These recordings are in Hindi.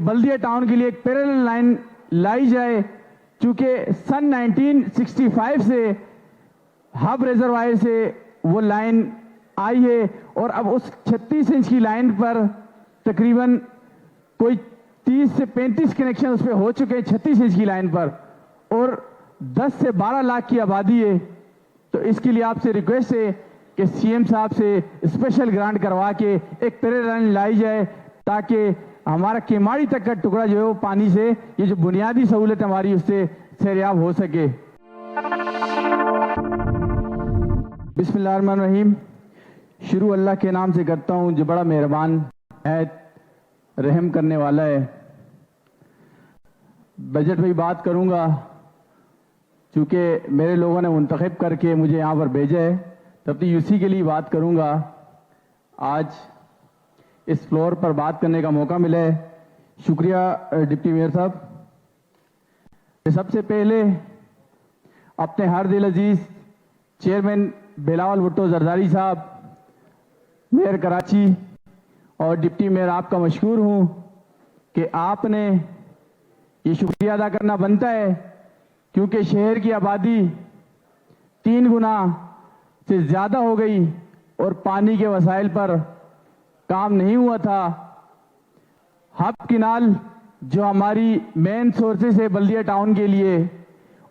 बल्दिया टाउन के लिए एक पैरेलल लाइन लाई जाए, क्योंकि सन 1965 से हब रिजर्वायर से वो लाइन आई है और अब उस 36 इंच की लाइन पर तकरीबन कोई 30 से 35 कनेक्शन उस पर हो चुके हैं 36 इंच की लाइन पर, और 10 से 12 लाख की आबादी है। तो इसके लिए आपसे रिक्वेस्ट है कि सीएम साहब से स्पेशल ग्रांट करवा के एक पैरेलल लाइन लाई जाए, ताकि हमारा केमाड़ी तक का टुकड़ा जो है वो पानी से, ये जो बुनियादी सहूलत हमारी उससे सैरयाब हो सके। बिस्मिल्लाहिर्रहमानिर्रहीम। शुरू अल्लाह के नाम से करता हूँ जो बड़ा मेहरबान है, रहम करने वाला है। बजट में बात करूँगा, चूँकि मेरे लोगों ने मुंतखब करके मुझे यहाँ पर भेजा है, तब तो यूसी के लिए बात करूँगा। आज इस फ्लोर पर बात करने का मौका मिला है, शुक्रिया डिप्टी मेयर साहब। सबसे पहले अपने हर दिल अजीज चेयरमैन बिलावल भुट्टो जरदारी साहब, मेयर कराची और डिप्टी मेयर आपका मशकूर हूँ कि आपने ये शुक्रिया अदा करना बनता है, क्योंकि शहर की आबादी 3 गुना से ज़्यादा हो गई और पानी के वसाइल पर काम नहीं हुआ था। हब किनाल जो हमारी मेन सोर्सेस है बल्दिया टाउन के लिए,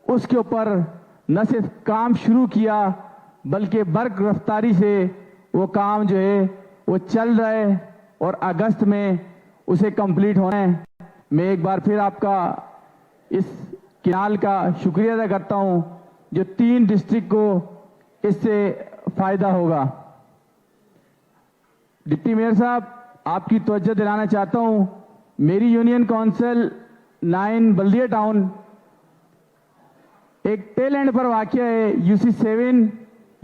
उसके ऊपर न सिर्फ काम शुरू किया बल्कि बर्क रफ्तारी से वो काम जो है वो चल रहा है और अगस्त में उसे कंप्लीट होना है। मैं एक बार फिर आपका इस किनाल का शुक्रिया अदा करता हूं, जो 3 डिस्ट्रिक्ट को इससे फायदा होगा। डिप्टी मेयर साहब, आपकी तवज्जो दिलाना चाहता हूं, मेरी यूनियन काउंसिल 9 बल्दिया टाउन एक टेल एंड पर वाक़या है। यूसी 7,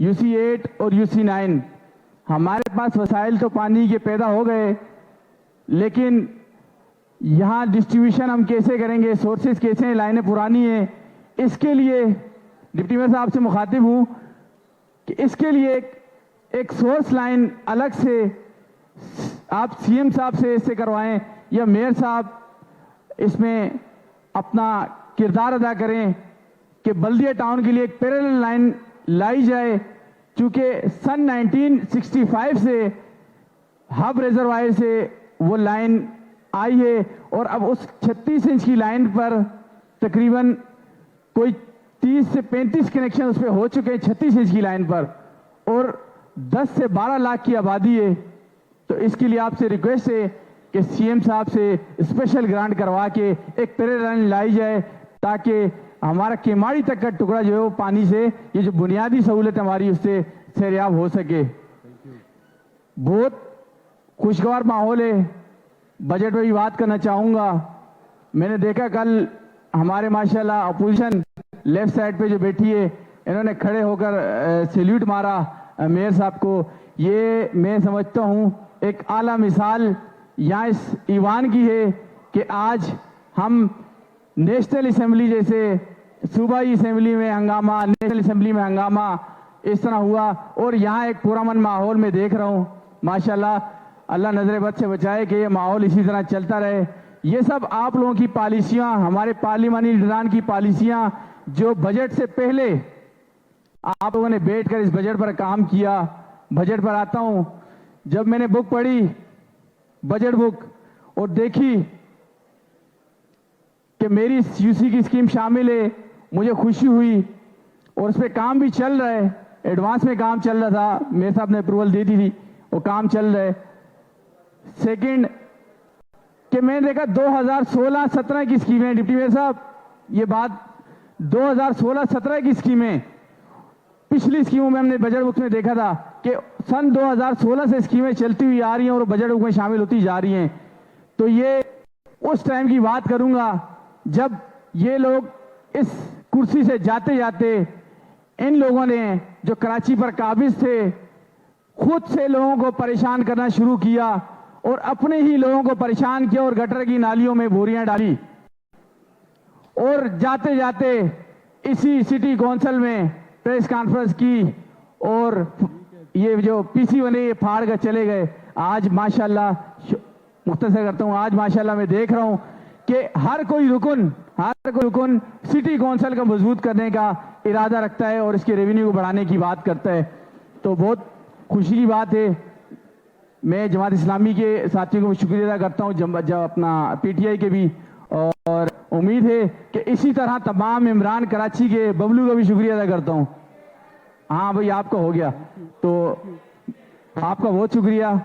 यूसी 8 और यूसी 9। हमारे पास वसाइल तो पानी के पैदा हो गए, लेकिन यहाँ डिस्ट्रीब्यूशन हम कैसे करेंगे, सोर्सेज कैसे हैं, लाइनें पुरानी हैं। इसके लिए डिप्टी मेयर साहब से मुखातिब हूँ कि इसके लिए एक सोर्स लाइन अलग से आप सीएम साहब से इससे करवाएं, या मेयर साहब इसमें अपना किरदार अदा करें कि बल्दिया टाउन के लिए एक पैरेलल लाइन लाई जाए, क्योंकि सन 1965 से हब रिजर्वायर से वो लाइन आई है और अब उस 36 इंच की लाइन पर तकरीबन कोई 30 से 35 कनेक्शन उस पर हो चुके हैं 36 इंच की लाइन पर, और 10 से 12 लाख की आबादी है। तो इसके लिए आपसे रिक्वेस्ट है कि सीएम साहब से स्पेशल ग्रांट करवा के एक पैरेलल लाइन लाई जाए, ताकि हमारा केमाड़ी तक का टुकड़ा जो है वो पानी से, ये जो बुनियादी सहूलत हमारी उससे सैरयाब हो सके। बहुत खुशगवार माहौल है। बजट में भी बात करना चाहूँगा। मैंने देखा कल हमारे माशाल्लाह अपोजिशन लेफ्ट साइड पे जो बैठी है, इन्होंने खड़े होकर सैल्यूट मारा मेयर साहब को। ये मैं समझता हूँ एक आला मिसाल यहाँ इस ईवान की है कि आज हम नेशनल असेंबली जैसे सूबाई असेंबली में हंगामा, नेशनल असेंबली में हंगामा, इस तरह हुआ, और यहाँ एक पुरअमन माहौल में देख रहा हूँ। माशाल्लाह, अल्लाह नजर बद से बचाए कि ये माहौल इसी तरह चलता रहे। ये सब आप लोगों की पॉलिसियाँ, हमारे पार्लिमानी लीडरान की पॉलिसियाँ, जो बजट से पहले आप लोगों ने बैठकर इस बजट पर काम किया। बजट पर आता हूँ, जब मैंने बुक पढ़ी, बजट बुक, और देखी कि मेरी यूसी की स्कीम शामिल है, मुझे खुशी हुई और उस पर काम भी चल रहा है। एडवांस में काम चल रहा था, मेरे साहब ने अप्रूवल दे दी थी, वो काम चल रहा है। सेकंड कि मैंने देखा 2016-17 की स्कीमें, डिप्टी मेयर साहब ये बात 2016-17 की स्कीमें, पिछली स्कीमों में हमने बजट बुक में देखा था कि सन 2016 से स्कीमें चलती हुई आ रही हैं और बजट बुक में शामिल होती जा रही हैं। तो ये उस टाइम की बात करूंगा जब ये लोग इस कुर्सी से जाते जाते इन लोगों ने जो कराची पर काबिज थे, खुद से लोगों को परेशान करना शुरू किया और अपने ही लोगों को परेशान किया और गटर की नालियों में बोरियां डाली, और जाते जाते इसी सिटी काउंसिल में प्रेस कॉन्फ्रेंस की और ये जो पीसी बने ये फाड़ कर चले गए। आज माशाल्लाह मुख्तसर करता हूं। आज माशाल्लाह मैं देख रहा हूं कि हर कोई रुकन सिटी काउंसिल का मजबूत करने का इरादा रखता है और इसके रेवेन्यू को बढ़ाने की बात करता है, तो बहुत खुशी की बात है। मैं जमात इस्लामी के साथियों को शुक्रिया अदा करता हूं, जब अपना पीटीआई के भी, और उम्मीद है कि इसी तरह तमाम इमरान कराची के बबलू का भी शुक्रिया अदा करता हूं। हाँ भाई, आपका हो गया, तो आपका बहुत शुक्रिया।